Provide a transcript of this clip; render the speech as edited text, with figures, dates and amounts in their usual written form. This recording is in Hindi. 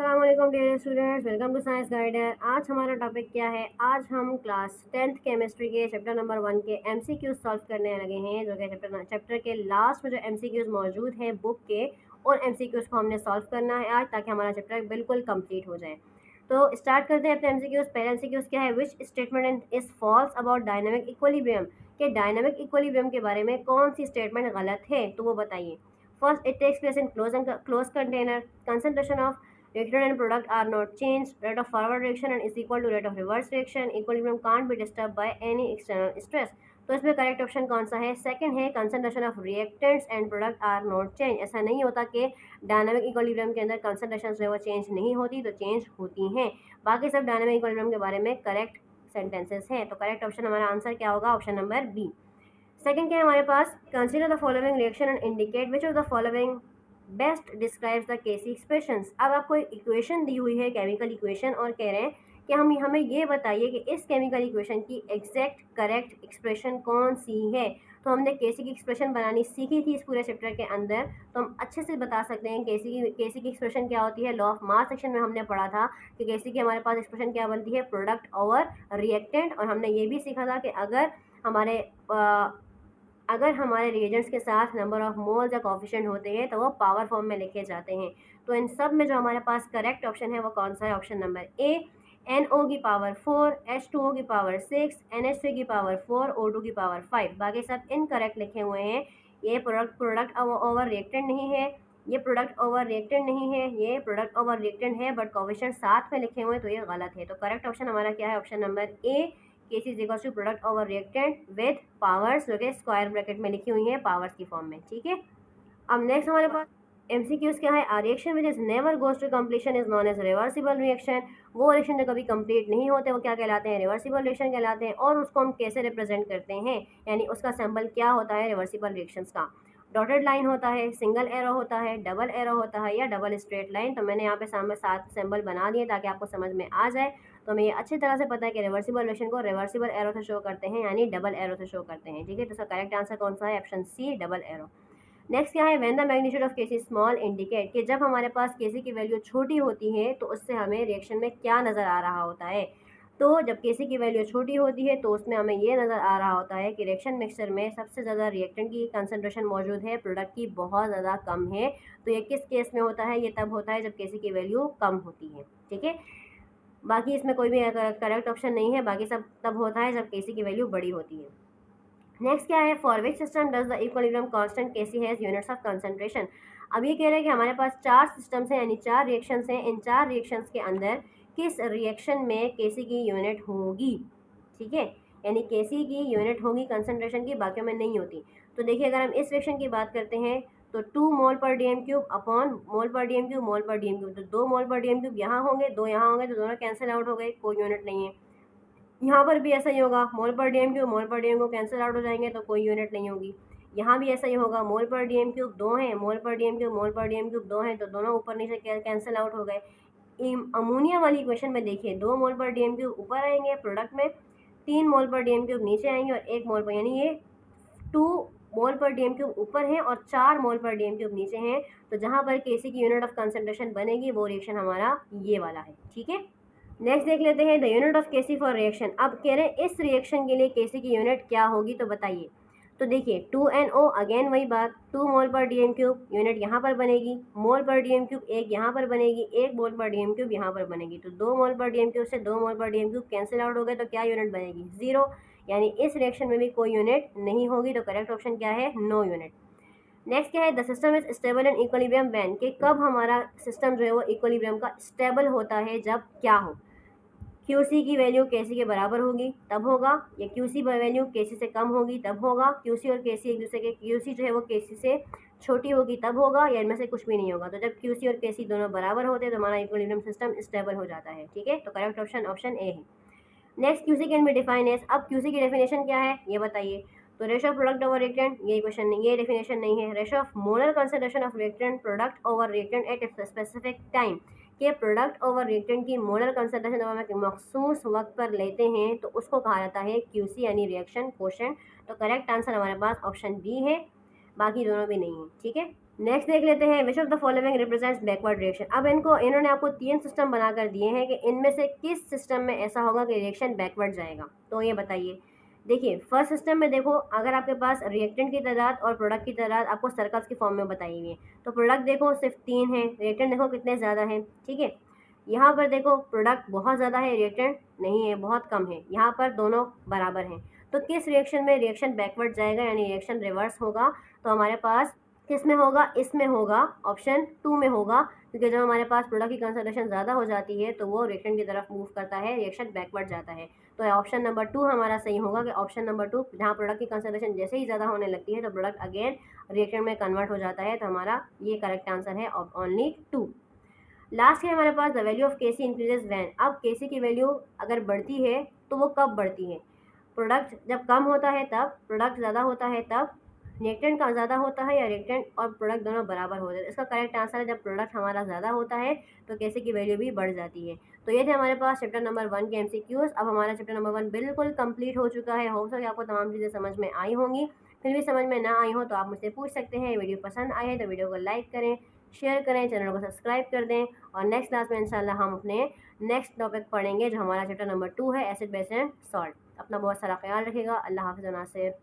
अस्सलाम वालेकुम dear students, welcome to science guider. आज हमारा टॉपिक क्या है? आज हम क्लास 10th केमिस्ट्री के चैप्टर नंबर 1 के एमसीक्यूज सॉल्व करने लगे हैं, जो कि चैप्टर के लास्ट में जो एमसीक्यूज मौजूद हैं बुक के, और एमसीक्यूज को हमने सॉल्व करना है आज, ताकि हमारा चैप्टर बिल्कुल कंप्लीट हो जाए। तो स्टार्ट करते हैं अपने एमसीक्यूज। पहला एमसीक्यूज क्या है? Which statement is false about dynamic equilibrium? के डायनामिक इक्विलिब्रियम के बारे में कौन सी स्टेटमेंट गलत है, तो वो बताइए। First, it takes place in close container, concentration of reactant and product are not changed, rate of forward reaction and is equal to rate of reverse reaction, equilibrium can't be disturbed by any external stress। तो इसमें करेक्ट ऑप्शन कौन सा है? सेकंड है, concentration of reactants and product are not change. ऐसा नहीं होता कि डायनामिक इक्विलिब्रियम के अंदर कंसंट्रेशन जो है वो चेंज नहीं होती, तो चेंज होती हैं। बाकी सब डायनामिक इक्विलिब्रियम के बारे में करेक्ट सेंटेंसेस हैं। तो करेक्ट ऑप्शन हमारा आंसर क्या होगा? Option number B. सेकंड क्या है हमारे पास? Consider the following reaction and indicate which of the following best describes the KC expressions. अब आपको इक्वेशन दी हुई है, केमिकल इक्वेशन, और कह रहे हैं कि हमें ये बताइए कि इस केमिकल इक्वेशन की एग्जैक्ट करेक्ट एक्सप्रेशन कौन सी है। तो हमने केसी की एक्सप्रेशन बनानी सीखी थी इस पूरे चैप्टर के अंदर, तो हम अच्छे से बता सकते हैं केसी की एक्सप्रेशन क्या होती है। लॉ ऑफ मास सेक्शन में हमने पढ़ा था कि केसी की हमारे पास एक्सप्रेशन क्या बनती है? Product over reactant. और हमने ये भी सीखा था कि अगर हमारे रिएजेंट्स के साथ नंबर ऑफ मोल्स या कॉफिशिएंट होते हैं तो वो पावर फॉर्म में लिखे जाते हैं। तो इन सब में जो हमारे पास करेक्ट ऑप्शन है वो कौन सा है? ऑप्शन नंबर ए, NO की पावर 4, H2O की पावर 6, NH3 की पावर 4, O2 की पावर 5। बाकी सब इनकरेक्ट लिखे हुए हैं। ये प्रोडक्ट ओवर रिएक्टेंट नहीं है, ये प्रोडक्ट ओवर रिएक्टेंट नहीं है, ये प्रोडक्ट ओवर रिएक्टेंट है, बट कॉफिशिएंट साथ में लिखे हुए हैं, तो ये गलत है। तो करेक्ट ऑप्शन हमारा क्या है? Option number A, Kc is equal to product over reactant with powers, जो कि स्क्वायर ब्रैकेट में लिखी हुई है पावर्स की फॉर्म में। ठीक है, अब नेक्स्ट हमारे पास एमसीक्यूज क्या है? A reaction which is never goes to completion is known as reversible reaction. वो रिएक्शन जो कभी कंप्लीट नहीं होते वो क्या कहलाते हैं? रिवर्सिबल रिएक्शन कहलाते हैं। और उसको हम कैसे रिप्रेजेंट करते हैं, यानी उसका सिंबल क्या होता है रिवर्सिबल रिएक्शंस का? डॉटेड लाइन होता है, सिंगल एरो होता है, डबल एरो होता है, या डबल स्ट्रेट लाइन। तो मैंने यहाँ पे सामने 7 सिंबल बना दिए ताकि आपको समझ में आ जाए। तो हमें ये अच्छी तरह से पता है कि रिवर्सिबल रिएक्शन को रिवर्सिबल एरो से शो करते हैं, यानी डबल एरो से शो करते हैं। ठीक है, तो इसका करेक्ट आंसर कौन सा है? Option C, double arrow. Next क्या है? When the magnitude of Kc small indicate, कि जब हमारे पास केसी की वैल्यू छोटी होती है तो उससे हमें रिएक्शन में क्या नज़र आ रहा होता है। तो जब केसी की वैल्यू छोटी होती है तो उसमें हमें ये नज़र आ रहा होता है कि रिएक्शन मिक्सचर में सबसे ज़्यादा रिएक्टेंट की कंसंट्रेशन मौजूद है, प्रोडक्ट की बहुत ज़्यादा कम है। तो ये किस केस में होता है? ये तब होता है जब केसी की वैल्यू कम होती है। ठीक है, बाकी इसमें कोई भी करेक्ट ऑप्शन नहीं है, बाकी सब तब होता है जब केसी की वैल्यू बड़ी होती है। नेक्स्ट क्या है? For which system does the equilibrium constant Kc has units of concentration. अब ये कह रहे हैं कि हमारे पास 4 सिस्टम्स हैं, यानी 4 रिएक्शंस हैं। इन 4 रिएक्शंस के अंदर किस रिएक्शन में केसी की यूनिट होगी? ठीक है, यानी केसी की यूनिट होगी कंसंट्रेशन की, बाकियों में नहीं होती। तो देखिए, अगर हम इस रिएक्शन की बात करते हैं तो 2 मोल पर डीएम क्यूब अपॉन मोल पर डीएम क्यूब, मोल पर डीएम क्यूब, तो 2 मोल पर डीएम क्यूब यहाँ होंगे, 2 यहाँ होंगे, तो दोनों कैंसिल आउट हो गए, कोई यूनिट नहीं है। यहाँ पर भी ऐसा ही होगा, मोल पर डीएम क्यूब मोल पर डीएम क्यूब कैंसिल आउट हो जाएंगे, तो कोई यूनिट नहीं होगी। यहाँ भी ऐसा ही होगा, मोल पर डीएम क्यूब 2 हैं, मोल पर डीएम क्यूब मोल पर डीएम क्यूब 2 हैं, तो दोनों ऊपर नीचे कैंसिल आउट हो गए। अमोनिया वाली इक्वेशन में देखिए, 2 मोल पर डीएम क्यूब ऊपर आएंगे प्रोडक्ट में, 3 मोल पर डीएम क्यूब नीचे आएंगे, और 1 मोल पर, यानी ये 2 मोल पर डीएम क्यूब ऊपर हैं और 4 मोल पर डीएम क्यूब नीचे हैं। तो जहाँ पर केसी की यूनिट ऑफ कंसंट्रेशन बनेगी वो रिएक्शन हमारा ये वाला है। ठीक है, नेक्स्ट देख लेते हैं the unit of Kc for reaction. अब कह रहे हैं इस रिएक्शन के लिए केसी की यूनिट क्या होगी, तो बताइए। तो देखिए, 2NO, अगेन वही बात, 2 मोल पर डीएम क्यूब यूनिट यहाँ पर बनेगी, मोल पर डीएम क्यूब 1 यहाँ पर बनेगी, 1 मोल पर डीएम क्यूब यहाँ पर बनेगी। तो 2 मोल पर डीएम क्यूब से 2 मोल पर डीएम क्यूब कैंसिल आउट हो गए, तो क्या यूनिट बनेगी? 0, यानी इस रिएक्शन में भी कोई यूनिट नहीं होगी। तो करेक्ट ऑप्शन क्या है? No unit. नेक्स्ट क्या है? The system is stable in equilibrium when, कि कब हमारा सिस्टम जो है वो इक्विलिब्रियम का स्टेबल होता है, जब क्या हो? क्यूसी की वैल्यू केसी के बराबर होगी तब होगा, या क्यूसी वैल्यू केसी से कम होगी तब होगा, क्यूसी और केसी एक दूसरे के, क्यूसी जो है वो केसी से छोटी होगी तब होगा, या इनमें से कुछ भी नहीं होगा। तो जब क्यूसी और केसी दोनों बराबर होते हैं तो हमारा इक्विलिब्रियम सिस्टम स्टेबल हो जाता है। ठीक है, तो करेक्ट ऑप्शन ऑप्शन ए है। Next, QC can be define as, अब क्यूसी की डेफिनेशन क्या है ये बताइए। तो ratio of product over reactant, ये क्वेश्चन नहीं, ये डेफिनेशन नहीं है। Ratio of molar concentration of reactant product over reactant at a specific time, के प्रोडक्ट ओवर रिएक्टेंट की मोलर कंसंट्रेशन जब हम मखसूस वक्त पर लेते हैं तो उसको कहा जाता है क्यूसी, यानी रिएक्शन कोशेंट। तो करेक्ट आंसर हमारे पास ऑप्शन बी है, बाकी दोनों भी नहीं है। ठीक है, नेक्स्ट देख लेते हैं विच of the following represents backward reaction. अब इन्होंने आपको 3 सिस्टम बनाकर दिए हैं कि इनमें से किस सिस्टम में ऐसा होगा कि रिएक्शन बैकवर्ड जाएगा, तो ये बताइए। देखिए फर्स्ट सिस्टम में देखो, अगर आपके पास रिएक्टेंट की तादाद और प्रोडक्ट की तादाद आपको सर्कल्स की फॉर्म में बताई हुई है, तो प्रोडक्ट देखो सिर्फ 3 है, रिएक्टेंट देखो कितने ज़्यादा हैं, ठीक है। यहाँ पर देखो प्रोडक्ट बहुत ज़्यादा है, रिएक्टेंट नहीं है, बहुत कम है, यहाँ पर दोनों बराबर हैं। तो किस रिएक्शन में रिएक्शन बैकवर्ड जाएगा यानी रिएक्शन रिवर्स होगा, तो हमारे पास किस में होगा, इसमें होगा, ऑप्शन 2 में होगा, क्योंकि जब हमारे पास प्रोडक्ट की कंसंट्रेशन ज़्यादा हो जाती है तो वो रिएक्शन की तरफ मूव करता है, रिएक्शन बैकवर्ड जाता है। तो ऑप्शन नंबर 2 हमारा सही होगा कि ऑप्शन नंबर 2, जहाँ प्रोडक्ट की कंसंट्रेशन जैसे ही ज़्यादा होने लगती है तो प्रोडक्ट अगेन रिएक्शन में कन्वर्ट हो जाता है। तो हमारा ये करेक्ट आंसर है ओनली 2। लास्ट है हमारे पास the value of KC increases when. अब केसी की वैल्यू अगर बढ़ती है तो वो कब बढ़ती है, प्रोडक्ट जब कम होता है तब, प्रोडक्ट ज़्यादा होता है तब, रिएक्टेंट का ज़्यादा होता है या रिएक्टेंट और प्रोडक्ट दोनों बराबर होते हैं। इसका करेक्ट आंसर है जब प्रोडक्ट हमारा ज़्यादा होता है तो केसी की वैल्यू भी बढ़ जाती है। तो ये थे हमारे पास चैप्टर नंबर 1 के एमसीक्यूज। अब हमारा चैप्टर नंबर 1 बिल्कुल कंप्लीट हो चुका है। हो सके आपको तमाम चीज़ें समझ में आई होंगी, फिर भी समझ में ना आई हो तो आप मुझसे पूछ सकते हैं। वीडियो पसंद आए तो वीडियो को लाइक करें, शेयर करें, चैनल को सब्सक्राइब कर दें। और नेक्स्ट क्लास में इंशाल्लाह हम अपने नेक्स्ट टॉपिक पढ़ेंगे जो हमारा चैप्टर नंबर 2 है, एसिड बेस एंड सॉल्ट। अपना बहुत सारा ख्याल रखिएगा। अल्लाह हाफ़िज़ नासिर।